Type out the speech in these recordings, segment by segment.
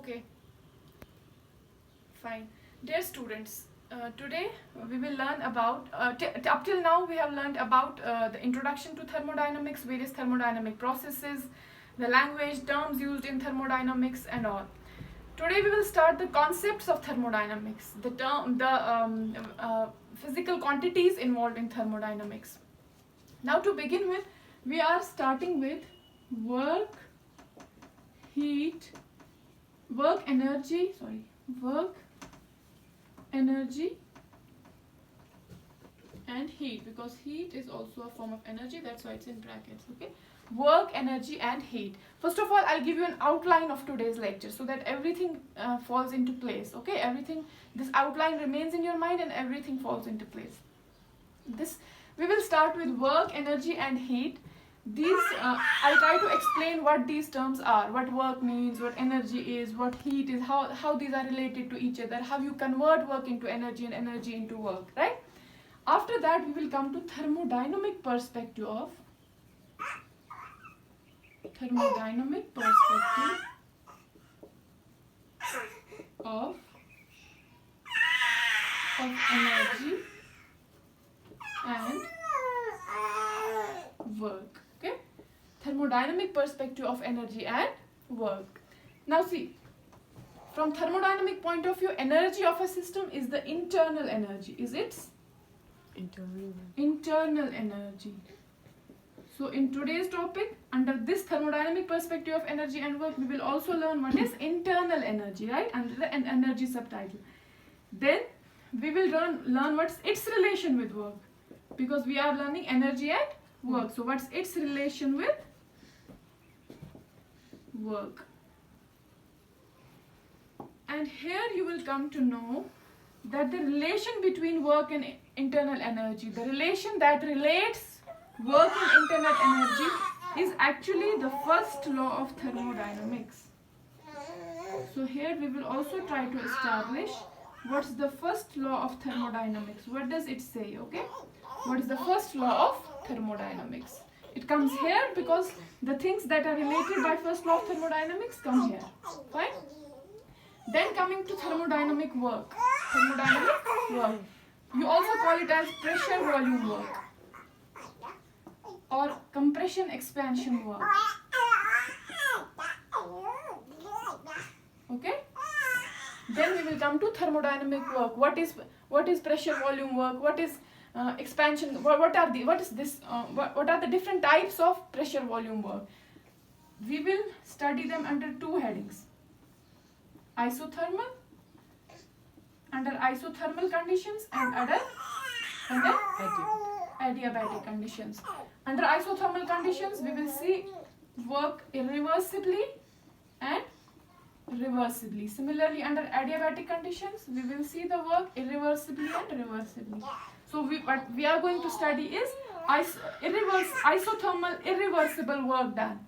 Okay, fine. Dear students, today we will learn about, up till now we have learned about the introduction to thermodynamics, various thermodynamic processes, the language, terms used in thermodynamics and all. Today we will start the concepts of thermodynamics, the physical quantities involved in thermodynamics. Now to begin with, we are starting with work, heat, work, energy, and heat, because heat is also a form of energy, that's why it's in brackets. Okay, work, energy and heat. First of all, I'll give you an outline of today's lecture so that everything falls into place. Okay, this outline remains in your mind and everything falls into place. We will start with work, energy and heat. I'll try to explain what these terms are, what work means, what energy is, what heat is, how these are related to each other, how you convert work into energy and energy into work, right? After that, we will come to thermodynamic perspective of energy and work. Okay, thermodynamic perspective of energy and work. Now see, from thermodynamic point of view, energy of a system is the internal energy. Is its internal energy. So in today's topic, under this thermodynamic perspective of energy and work, we will also learn what is internal energy, right, under the energy subtitle. Then we will learn what's its relation with work, because we are learning energy and work. So what's its relation with work? And here you will come to know that the relation between work and internal energy, the relation that relates work and internal energy, is actually the first law of thermodynamics. So here we will also try to establish what's the first law of thermodynamics. What does it say? Okay, what is the first law of thermodynamics? It comes here because the things that are related by first law of thermodynamics come here. Fine. Then coming to thermodynamic work. You also call it as pressure volume work or compression expansion work. Okay. Then we will come to thermodynamic work. What is pressure volume work? What is expansion? What are the different types of pressure volume work? We will study them under two headings: isothermal, under isothermal conditions, and under adiabatic conditions. Under isothermal conditions, we will see work irreversibly and reversibly. Similarly, under adiabatic conditions, we will see the work irreversibly and reversibly. So what we are going to study is isothermal irreversible work done,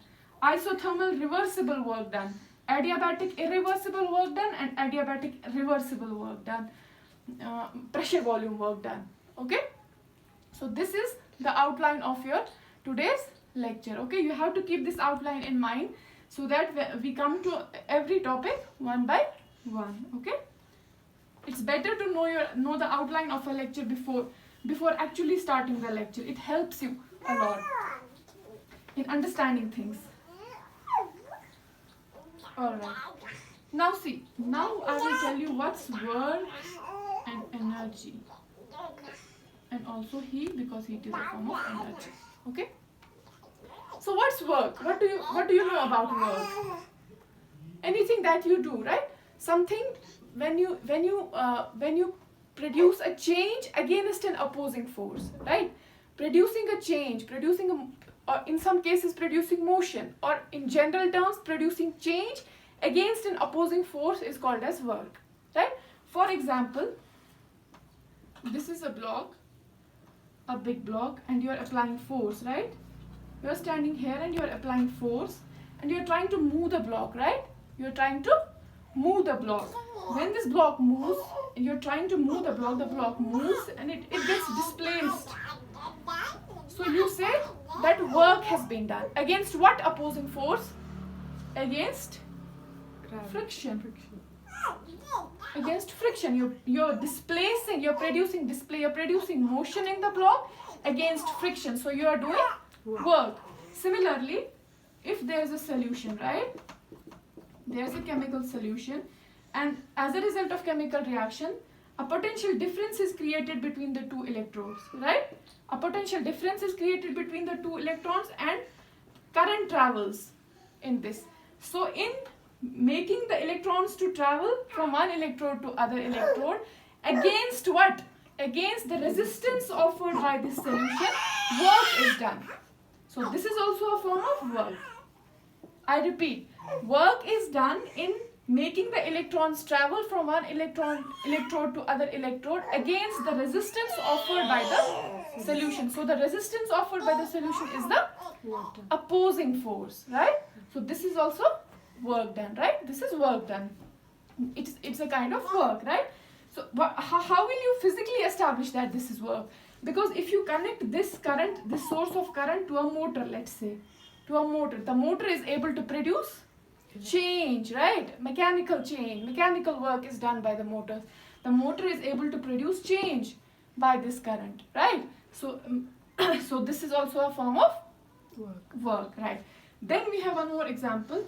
isothermal reversible work done, adiabatic irreversible work done, and adiabatic reversible work done, pressure volume work done. Okay, so this is the outline of your today's lecture. Okay, you have to keep this outline in mind so that we come to every topic one by one. Okay, it's better to know the outline of a lecture before actually starting the lecture. It helps you a lot in understanding things. Alright, now see, now I will tell you what's work and energy, and also heat, because heat is a form of energy. Okay, so what's work? What do you know about work? Anything that you do, right? Something when you produce a change against an opposing force, right? Producing a change, or in some cases producing motion, or in general terms producing change against an opposing force is called as work, right? For example, this is a block, a big block, and you are applying force, right? You are standing here and you are applying force and you are trying to move the block, right? You are trying to move the block. When this block moves and you are trying to move the block moves and it gets displaced. So you say that work has been done. Against what opposing force? Against Friction. Against friction, you're displacing, you're producing motion in the block against friction. So you are doing work. Similarly, if there's a solution, right? There's a chemical solution, and as a result of chemical reaction, a potential difference is created between the two electrodes, right? A potential difference is created between the two electrons and current travels in this. So in making the electrons to travel from one electrode to other electrode, against what? Against the resistance offered by this solution, work is done. So this is also a form of work. I repeat, work is done in making the electrons travel from one electrode to other electrode against the resistance offered by the solution. So the resistance offered by the solution is the opposing force, right? So this is also work done, right? This is work done. It's a kind of work, right? So how will you physically establish that this is work? Because if you connect this current, this source of current to a motor, let's say, to a motor, the motor is able to produce change, right? Mechanical change, mechanical work is done by the motor. The motor is able to produce change by this current, right? So so this is also a form of work, right? Then we have one more example,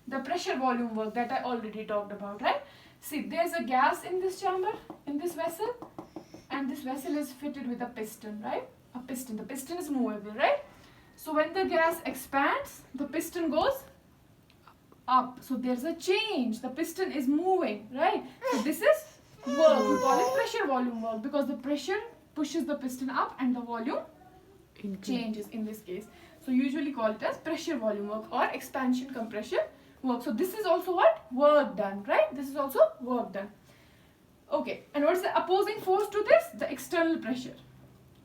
the pressure volume work that I already talked about, right? See, there's a gas in this chamber, in this vessel, and this vessel is fitted with a piston, right? A piston. The piston is movable, right? So when the gas expands, the piston goes up. So there's a change. The piston is moving, right? So this is work. We call it pressure volume work because the pressure pushes the piston up and the volume changes in this case. So usually call it as pressure volume work or expansion compression work. So this is also what? Work done, right? This is also work done. Okay, and what's the opposing force to this? The external pressure,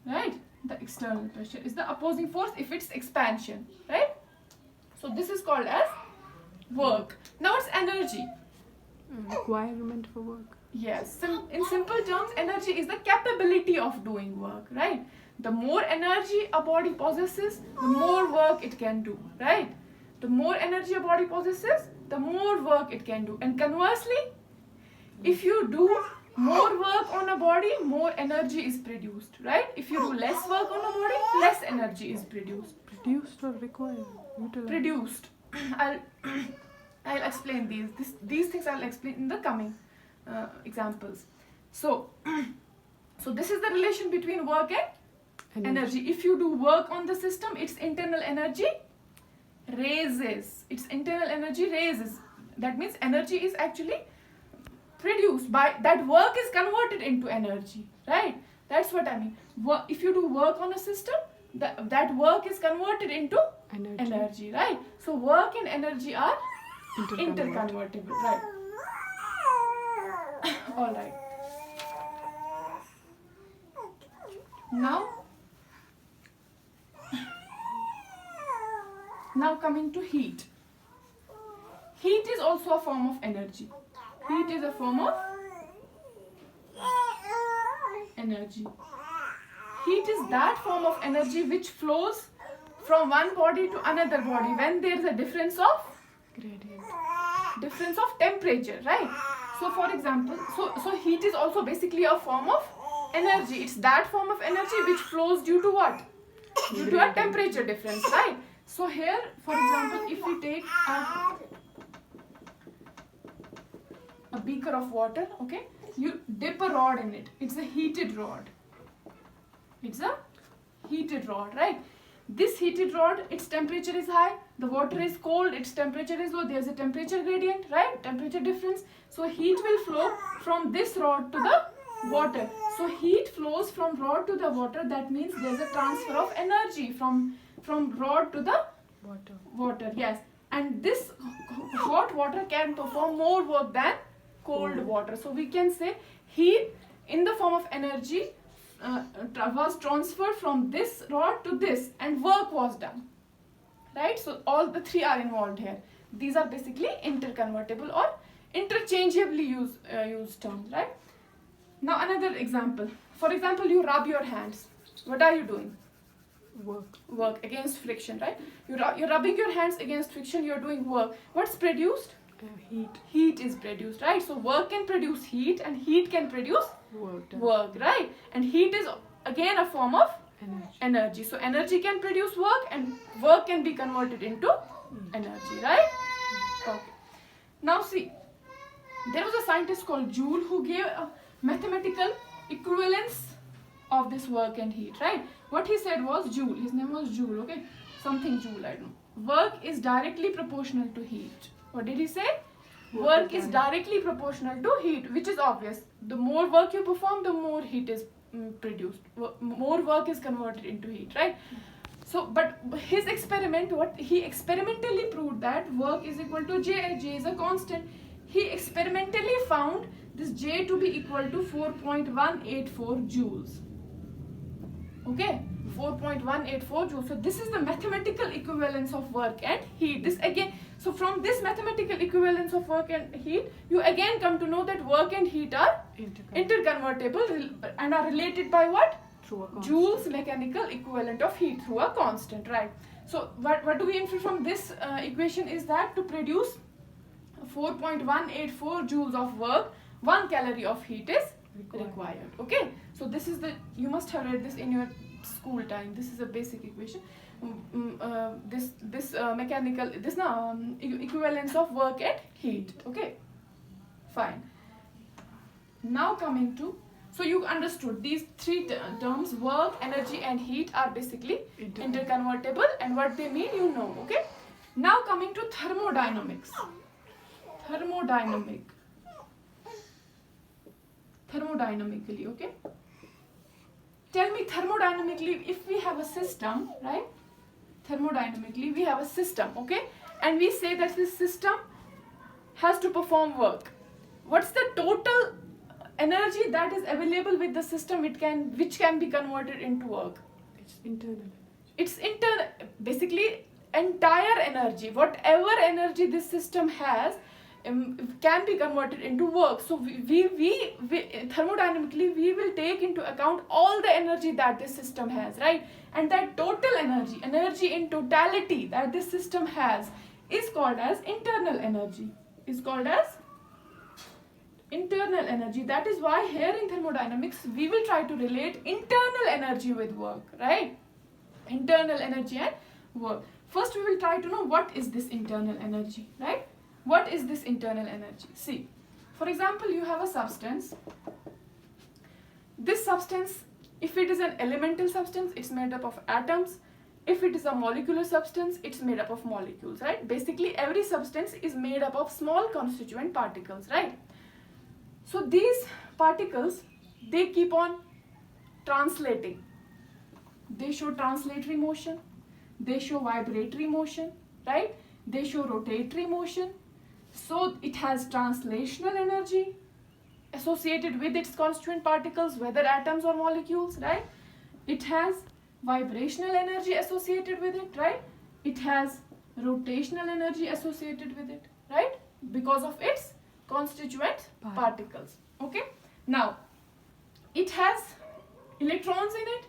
right? The external pressure is the opposing force if it's expansion, right? So this is called as work. Now it's energy. Requirement for work. Yes, in simple terms, energy is the capability of doing work, right? The more energy a body possesses, the more work it can do, right? The more energy a body possesses, the more work it can do. And conversely, if you do more work on a body, more energy is produced, right? If you do less work on a body, less energy is produced. Produced or required? Utilized. Produced. I'll explain these things I'll explain in the coming examples. So this is the relation between work and energy. If you do work on the system, its internal energy raises. Its internal energy raises. That means energy is actually produced by that work is converted into energy, right? That's what I mean. If you do work on a system, that work is converted into energy, right? So work and energy are interconvertible, right? All right. Now coming to heat. Heat is also a form of energy. Heat is a form of energy. Heat is that form of energy which flows from one body to another body when there is a difference of temperature, right? So for example, so heat is also basically a form of energy. It's that form of energy which flows due to what? Due to a temperature difference, right? So here, for example, if we take a beaker of water, okay, you dip a rod in it. It's a heated rod. It's a heated rod, right? This heated rod, its temperature is high, the water is cold, its temperature is low, there's a temperature gradient, right? Temperature difference. So heat will flow from this rod to the water. So heat flows from rod to the water. That means there's a transfer of energy from rod to the water. Yes. And this hot water can perform more work than cold water. So we can say heat in the form of energy was transferred from this rod to this and work was done, right? So all the three are involved here. These are basically interconvertible or interchangeably used terms, right? Now another example. For example, you rub your hands. What are you doing? Work against friction, right? You're rubbing your hands against friction. You're doing work. What's produced? Heat. Heat is produced, right? So work can produce heat and heat can produce Work. done. work, right? And heat is again a form of Energy. energy. So energy can produce work and work can be converted into energy, right? Okay. Now see, there was a scientist called Joule who gave a mathematical equivalence of this work and heat, right? What he said was Joule. His name was Joule, okay? Something Joule, I don't know. Work is directly proportional to heat. What did he say? Work is directly proportional to heat, which is obvious. The more work you perform, the more heat is produced. More work is converted into heat, right? So, but his experiment, what he experimentally proved that work is equal to J. J is a constant. He experimentally found this J to be equal to 4.184 joules. Okay, 4.184 joules. So this is the mathematical equivalence of work and heat. This again, so from this mathematical equivalence of work and heat, you again come to know that work and heat are interconvertible and are related by what? Through a constant. Joule's mechanical equivalent of heat through a constant, right? So what do we infer from this equation is that to produce 4.184 joules of work, 1 calorie of heat is required. Okay, so this is the, you must have read this in your school time. This is a basic equation. Mechanical equivalence of work and heat. Okay, fine. Now coming to, so you understood these three terms, work, energy and heat are basically interconvertible, and what they mean you know. Okay, now coming to thermodynamics. Thermodynamically, okay? Tell me thermodynamically, if we have a system, right? Thermodynamically, we have a system, okay? And we say that this system has to perform work. What's the total energy that is available with the system which can be converted into work? It's internal. It's basically entire energy. Whatever energy this system has can be converted into work. So we thermodynamically we will take into account all the energy that this system has, right? And that total energy in totality that this system has is called as internal energy. That is why here in thermodynamics we will try to relate internal energy with work, right? Internal energy and work. First we will try to know what is this internal energy, right? What is this internal energy? See, for example, you have a substance. This substance, if it is an elemental substance, it's made up of atoms. If it is a molecular substance, it's made up of molecules, right? Basically, every substance is made up of small constituent particles, right? So these particles, they keep on translating. They show translatory motion. They show vibratory motion, right? They show rotatory motion. So it has translational energy associated with its constituent particles, whether atoms or molecules, right? It has vibrational energy associated with it, right? It has rotational energy associated with it, right? Because of its constituent particles. Okay? Now, it has electrons in it.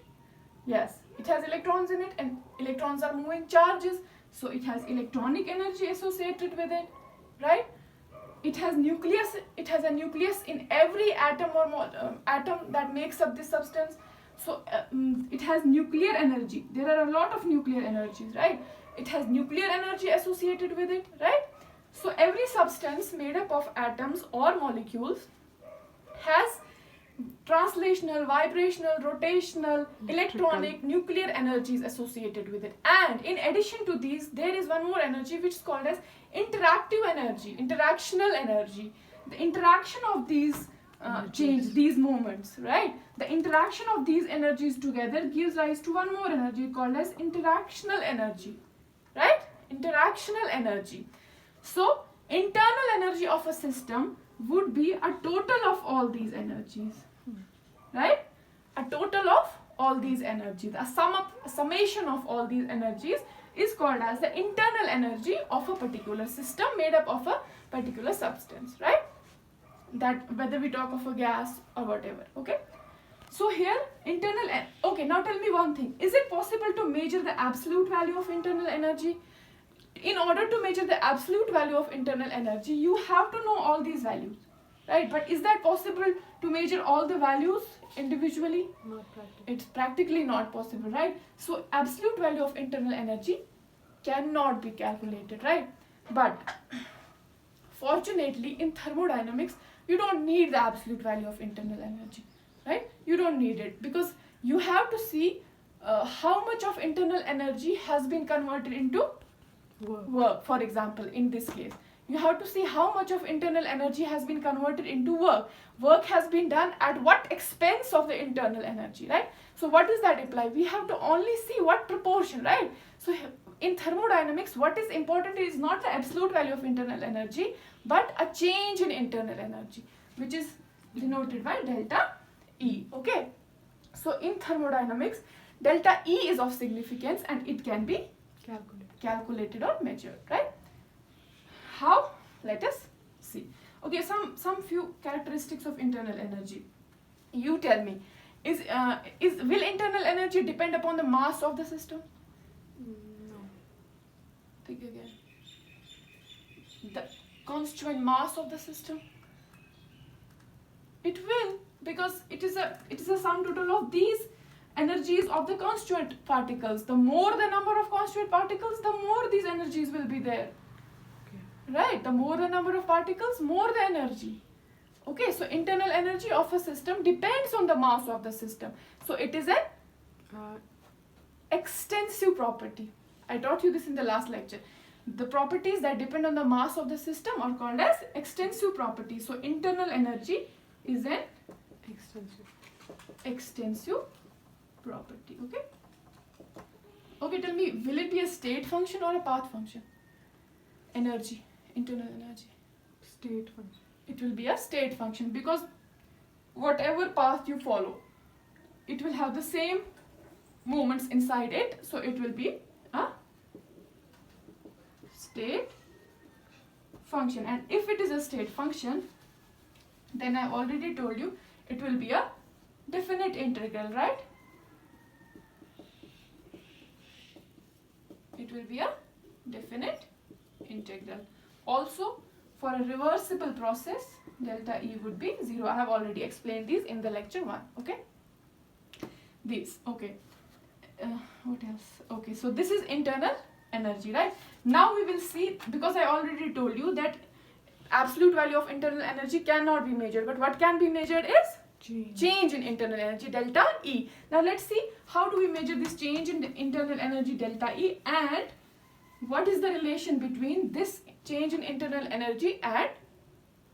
Yes, it has electrons in it, and electrons are moving charges. So it has electronic energy associated with it, right? It has nucleus. It has a nucleus in every atom or atom that makes up this substance. So it has nuclear energy. There are a lot of nuclear energies, right? It has nuclear energy associated with it, right? So every substance made up of atoms or molecules has translational, vibrational, rotational, electronic, nuclear energies associated with it. And in addition to these, there is one more energy which is called as interactive energy, interactional energy. The interaction of these these moments, right? The interaction of these energies together gives rise to one more energy called as interactional energy, right? Interactional energy. So, internal energy of a system would be a total of all these energies, right? A total of all these energies, a summation of all these energies is called as the internal energy of a particular system made up of a particular substance, right? That whether we talk of a gas or whatever, okay? So here, okay, now tell me one thing. Is it possible to measure the absolute value of internal energy? in order to measure the absolute value of internal energy, you have to know all these values, right? But is that possible to measure all the values individually? Not practical. It's practically not possible, right? So absolute value of internal energy cannot be calculated, right? But fortunately, in thermodynamics, you don't need the absolute value of internal energy, right? You don't need it, because you have to see how much of internal energy has been converted into work. For example, in this case, you have to see how much of internal energy has been converted into work. Work has been done at what expense of the internal energy, right? So what does that imply? We have to only see what proportion, right? So in thermodynamics, what is important is not the absolute value of internal energy, but a change in internal energy, which is denoted by delta E, okay? So in thermodynamics, delta E is of significance and it can be calculated or measured, right? How? Let us see. Okay, some few characteristics of internal energy. You tell me, will internal energy depend upon the mass of the system? No. Think again. The constituent mass of the system? It will, because it is a sum total of these energies of the constituent particles. The more the number of constituent particles, the more these energies will be there. Okay. Right? The more the number of particles, more the energy. Okay, so internal energy of a system depends on the mass of the system. So it is an extensive property. I taught you this in the last lecture. The properties that depend on the mass of the system are called as extensive properties. So internal energy is an extensive property. Okay. Okay, tell me, will it be a state function or a path function? Energy, internal energy. State function. It will be a state function, because whatever path you follow, it will have the same moments inside it. So it will be a state function. And if it is a state function, then I already told you it will be a definite integral, right? It will be a definite integral. Also, for a reversible process, delta E would be 0. I have already explained these in the lecture 1. Okay. These. Okay. What else? Okay. So this is internal energy, right? Now we will see, because I already told you that absolute value of internal energy cannot be measured, but what can be measured is change in internal energy, delta E. Now let's see, how do we measure this change in the internal energy, delta E, and what is the relation between this change in internal energy and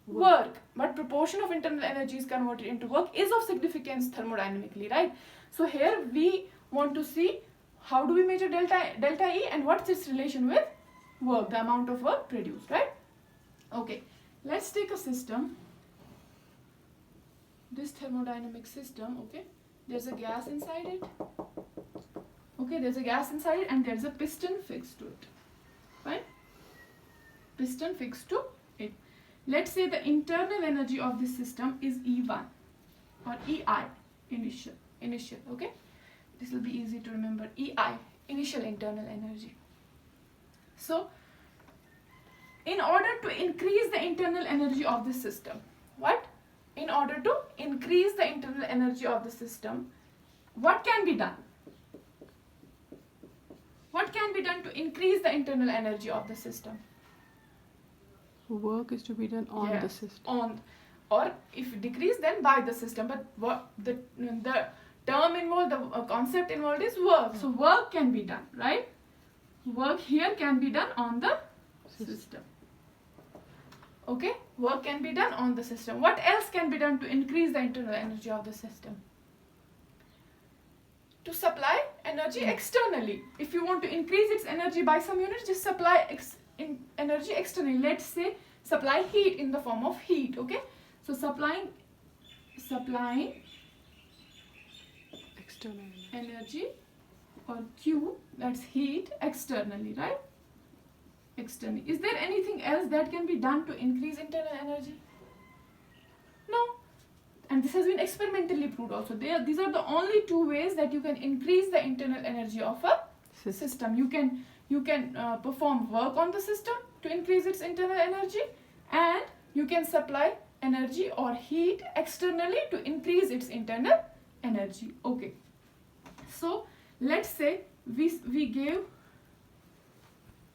work? What proportion of internal energy is converted into work is of significance thermodynamically, right? So here we want to see how do we measure delta E and what's its relation with work, the amount of work produced, right? Okay, let's take a system, this thermodynamic system. Okay, there's a gas inside it. Okay, there's a gas inside it and there's a piston fixed to it. Fine, piston fixed to it. Let's say the internal energy of this system is E1 or EI, initial. Okay, this will be easy to remember. EI, initial internal energy. So in order to increase the internal energy of the system, what? In order to increase the internal energy of the system, what can be done? What can be done to increase the internal energy of the system? Work is to be done on the system. Or if decrease, then by the system. But what the term involved, the concept involved is work. So work can be done, right? Work here can be done on the system. Okay, work can be done on the system. What else can be done to increase the internal energy of the system? To supply energy externally. If you want to increase its energy by some units, just supply energy externally. Let's say supply heat in the form of heat. Okay, so supplying External energy or Q, that's heat, externally, right? Externally. Is there anything else that can be done to increase internal energy? No. And this has been experimentally proved also. These are the only two ways that you can increase the internal energy of a system. You can you can perform work on the system to increase its internal energy, and you can supply energy or heat externally to increase its internal energy. Okay, so let's say we gave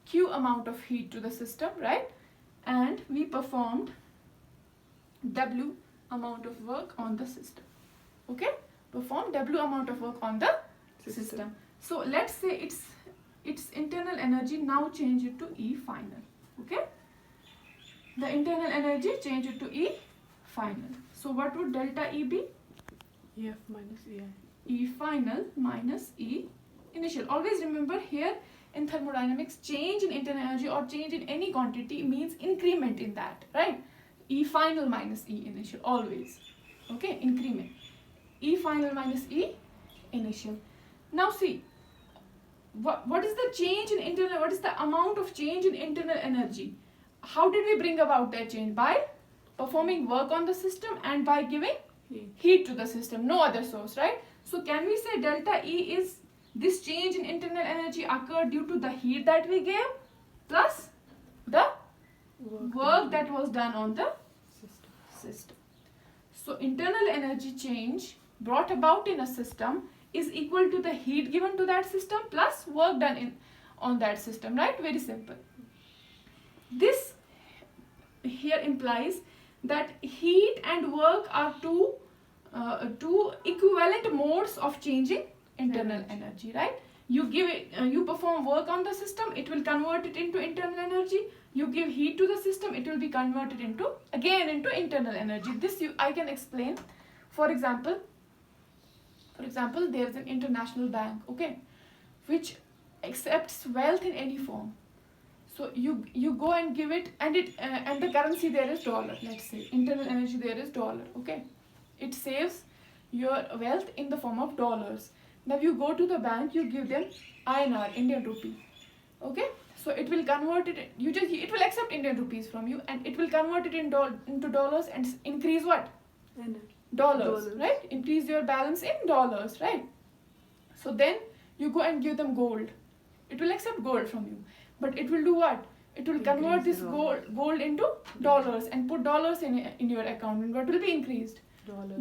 Q amount of heat to the system, right? And we performed W amount of work on the system. Okay, perform W amount of work on the system. So let's say its internal energy now change it to E final. Okay, the internal energy change it to E final. So what would delta E be? EF minus EI. E final minus E initial. Always remember here in thermodynamics, change in internal energy or change in any quantity means increment in that, right? E final minus E initial, always. Okay, increment. E final minus E initial. Now see, what is the change in internal, what is the amount of change in internal energy? How did we bring about that change? By performing work on the system and by giving heat to the system, no other source, right? So can we say delta E is this change in internal energy occurred due to the heat that we gave plus the work that was done on the system. So internal energy change brought about in a system is equal to the heat given to that system plus work done on that system, right? Very simple. This here implies that heat and work are two equivalent modes of changing internal energy, right? You give it, you perform work on the system, it will convert it into internal energy. You give heat to the system, it will be converted into internal energy. This I can explain. For example, there is an international bank, okay, which accepts wealth in any form. So you go and give it, and the currency there is dollar. Let's say internal energy there is dollar, okay. It saves your wealth in the form of dollars. Now you go to the bank, you give them INR, Indian rupee, okay. So it will convert it. It will accept Indian rupees from you, and it will convert it into dollars and increase what? Dollars, right? Increase your balance in dollars, right? So then you go and give them gold. It will accept gold from you, but it will do what? It will convert this gold into dollars and put dollars in your account, and what will be increased?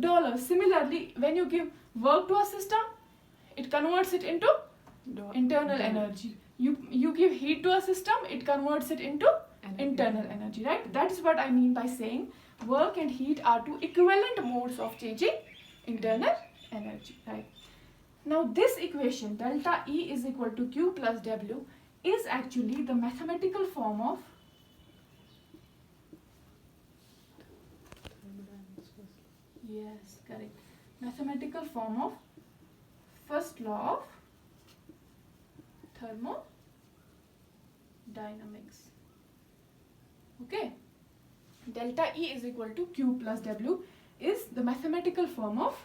Dollars. Similarly, when you give work to a system, it converts it into internal energy. You give heat to a system, it converts it into internal energy, right? That is what I mean by saying work and heat are two equivalent modes of changing internal energy, right? Now this equation, delta E is equal to Q plus W, is actually the mathematical form of mathematical form of first law of thermodynamics. Okay, delta E is equal to Q plus W is the mathematical form of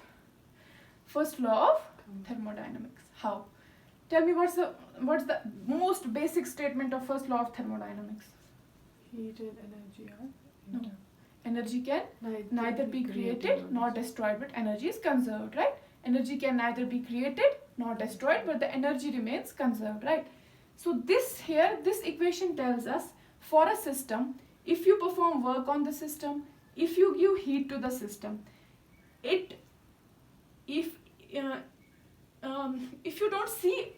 first law of thermodynamics. How? Tell me, what's the most basic statement of first law of thermodynamics? Heat and energy are no. Energy can neither be created nor destroyed, but energy is conserved, right? Energy can neither be created nor destroyed, but the energy remains conserved, right? So this equation tells us, for a system, if you perform work on the system, if you give heat to the system, if you don't see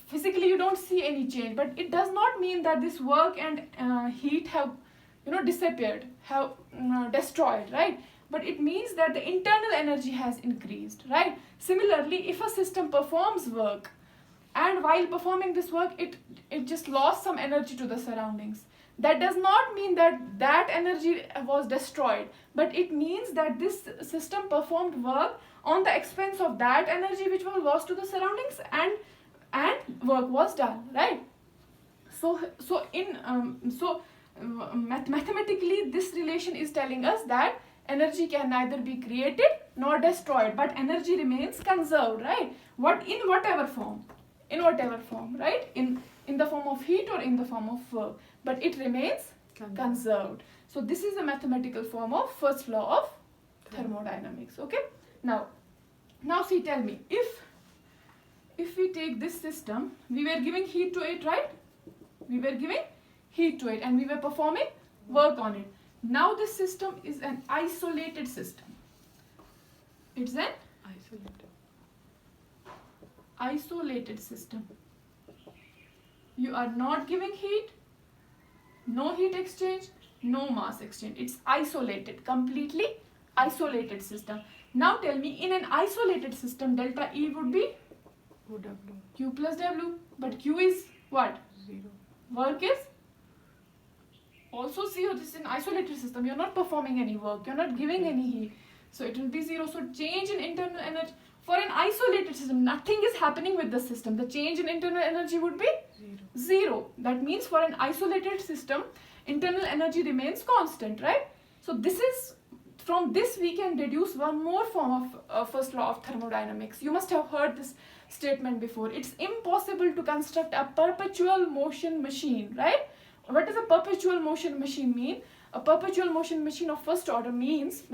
physically, you don't see any change, but it does not mean that this work and heat have disappeared, have destroyed, right? But it means that the internal energy has increased, right? Similarly, if a system performs work, and while performing this work, it just lost some energy to the surroundings, that does not mean that energy was destroyed, but it means that this system performed work on the expense of that energy which was lost to the surroundings, and work was done, right? Mathematically, this relation is telling us that energy can neither be created nor destroyed, but energy remains conserved, right? In whatever form, right? In the form of heat or in the form of work, but it remains conserved. So this is the mathematical form of first law of thermodynamics. Okay. Now see, tell me, if we take this system, we were giving heat to it, right? We were giving heat to it and we were performing work on it. Now this system is an isolated system. It's an isolated system. You are not giving heat, no heat exchange, no mass exchange. It's isolated, completely isolated system. Now tell me, in an isolated system, delta E would be W. Q plus W. But Q is what? 0. Work is also 0. This is an isolated system. You're not performing any work. You're not giving any heat. So it will be 0. So change in internal energy. For an isolated system, nothing is happening with the system. The change in internal energy would be 0. That means for an isolated system, internal energy remains constant, right? So this is, from this we can deduce one more form of first law of thermodynamics. You must have heard this statement before. It's impossible to construct a perpetual motion machine, right? What does a perpetual motion machine mean? A perpetual motion machine of first order means,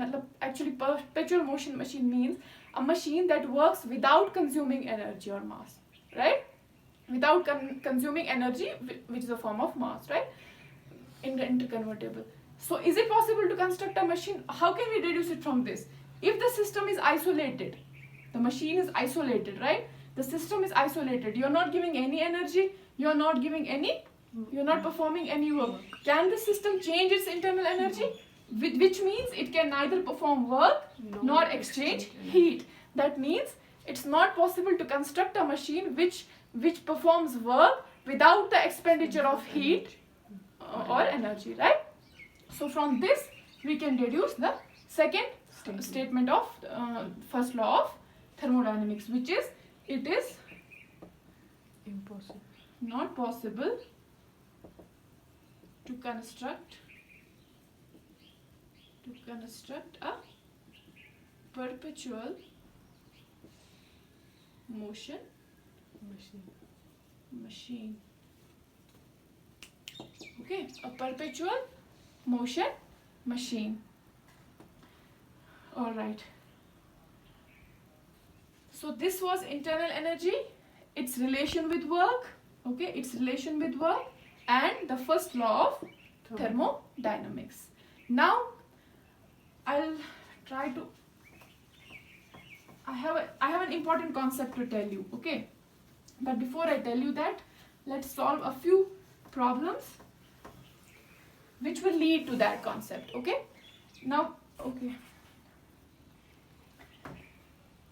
actually perpetual motion machine means a machine that works without consuming energy or mass, right? Without consuming energy, which is a form of mass, right? In the interconvertible. So is it possible to construct a machine? How can we deduce it from this? If the system is isolated, the machine is isolated, right? The system is isolated. You're not giving any energy. You're not performing any work. Can the system change its internal energy? Which means it can neither perform work nor exchange heat. That means it's not possible to construct a machine which performs work without the expenditure of heat or energy, right? So from this we can deduce the second statement of first law of thermodynamics, which is it is not possible to construct a perpetual motion machine. Okay, a perpetual motion machine. All right. So this was internal energy, its relation with work, okay, its relation with work, and the first law of thermodynamics. Now I'll try to, I have an important concept to tell you, okay? But before I tell you that, let's solve a few problems which will lead to that concept, okay? Now, okay.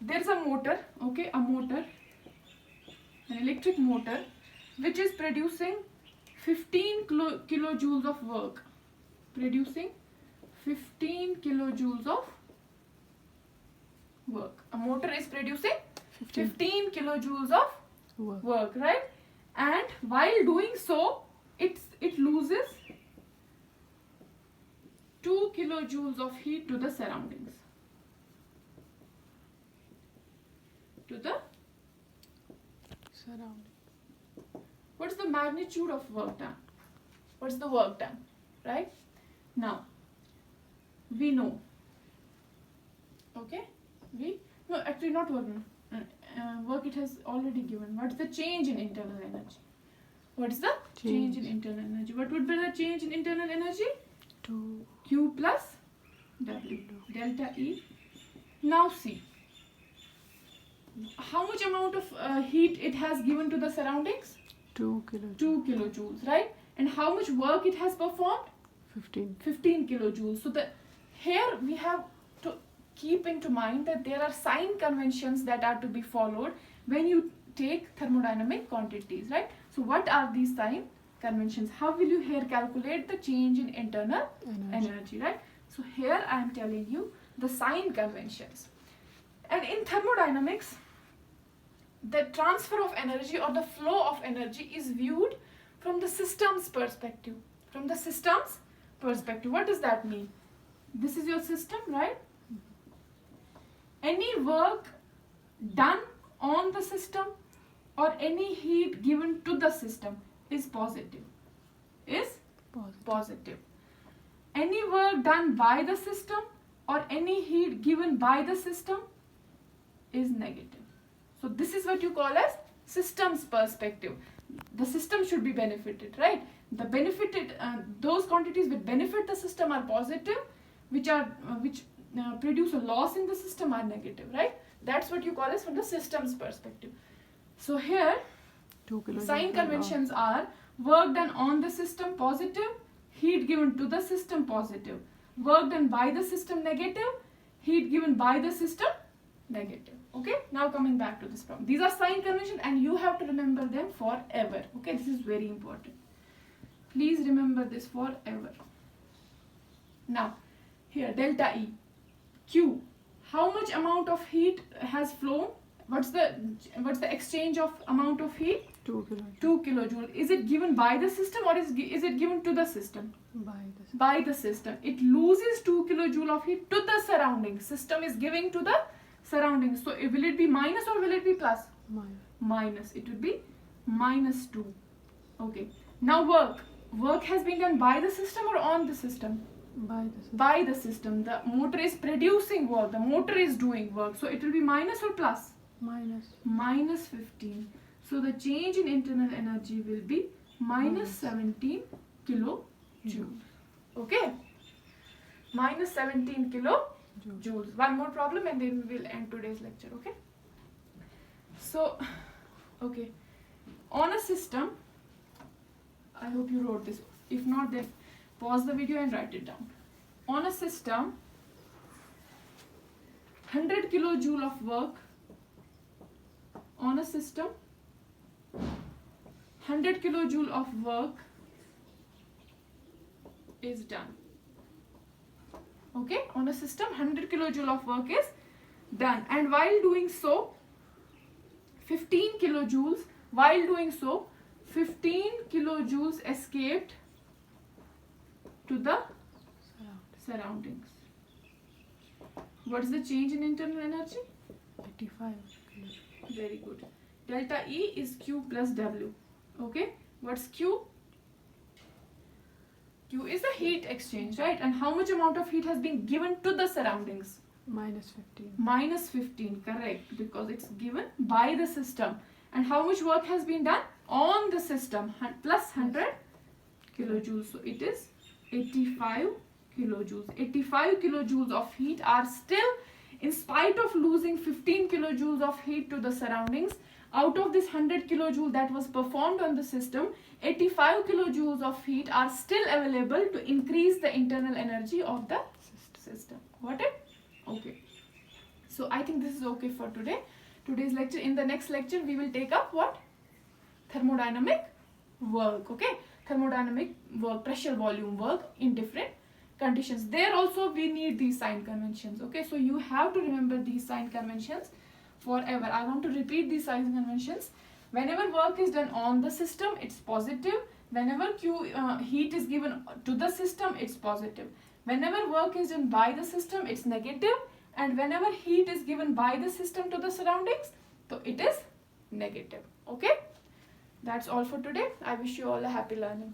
There's a motor, okay, an electric motor, which is producing 15 kilojoules of work. Producing 15 kilojoules of work. A motor is producing 15 kilojoules of work, right? And while doing so, it loses 2 kilojoules of heat to the surroundings. What's the magnitude of work done? What's the work done, right? Now, we know, okay? Actually not work. Work it has already given. What's the change in internal energy? What is the change in internal energy? What would be the change in internal energy? 2 Q plus W, delta E. Now see, how much amount of heat it has given to the surroundings? 2 kilojoules. 2 kilojoules, right? And how much work it has performed? 15 kilojoules. So here we have to keep into mind that there are sign conventions that are to be followed when you take thermodynamic quantities, right? So what are these sign conventions? How will you here calculate the change in internal energy, right? So here I am telling you the sign conventions. And in thermodynamics, the transfer of energy or the flow of energy is viewed from the system's perspective. From the system's perspective. What does that mean? This is your system, right? Any work done on the system or any heat given to the system is positive. Positive. Any work done by the system or any heat given by the system is negative. So this is what you call as system's perspective. the system should be benefited, right? The benefited, those quantities which benefit the system are positive, which produce a loss in the system are negative, right? That's what you call as from the system's perspective. So here, 2 kilojoules sign per conventions are work done on the system positive, heat given to the system positive, work done by the system negative, heat given by the system negative. Okay, now coming back to this problem. These are sign conventions and you have to remember them forever. Okay, this is very important. Please remember this forever. Now, here delta E, Q, how much amount of heat has flown? What's the exchange of amount of heat? 2 kilojoules 2 kilojoule. Is it given by the system or is it given to the system? by the By the system. It loses 2 kilojoule of heat to the surroundings. System is giving to the surroundings. So will it be minus or will it be plus? minus Minus. It would be minus 2. Okay. Now work. Work has been done by the system or on the system? by the system. By the system. The motor is producing work. The motor is doing work. So it will be minus or plus? minus Minus 15. So the change in internal energy will be minus 17 kilojoules. Okay? Minus 17 kilojoules. One more problem and then we will end today's lecture. Okay? So, okay. On a system, I hope you wrote this. If not, then pause the video and write it down. On a system, 100 kilojoule of work on a system, 100 kilojoule of work is done. Okay, on a system 100 kilojoule of work is done, and while doing so 15 kilojoules escaped to the surroundings. What is the change in internal energy? 85 kilojoules. Very good. Delta E is Q plus W. Okay, what's Q? Q is the heat exchange, right? And how much amount of heat has been given to the surroundings? minus 15 Minus 15, correct, because it's given by the system. And how much work has been done on the system? Plus 100 kilojoules. So it is 85 kilojoules. 85 kilojoules of heat are still, in spite of losing 15 kilojoules of heat to the surroundings, out of this 100 kilojoule that was performed on the system, 85 kilojoules of heat are still available to increase the internal energy of the system. Got it? Okay. So I think this is okay for today. Today's lecture. In the next lecture, we will take up what? Thermodynamic work. Okay? Thermodynamic work, pressure volume work in different conditions. There also we need these sign conventions. Okay? So you have to remember these sign conventions forever. I want to repeat these sign conventions. Whenever work is done on the system, it's positive. Whenever heat is given to the system, it's positive. Whenever work is done by the system, it's negative. And whenever heat is given by the system to the surroundings, so it is negative. Okay? That's all for today. I wish you all a happy learning.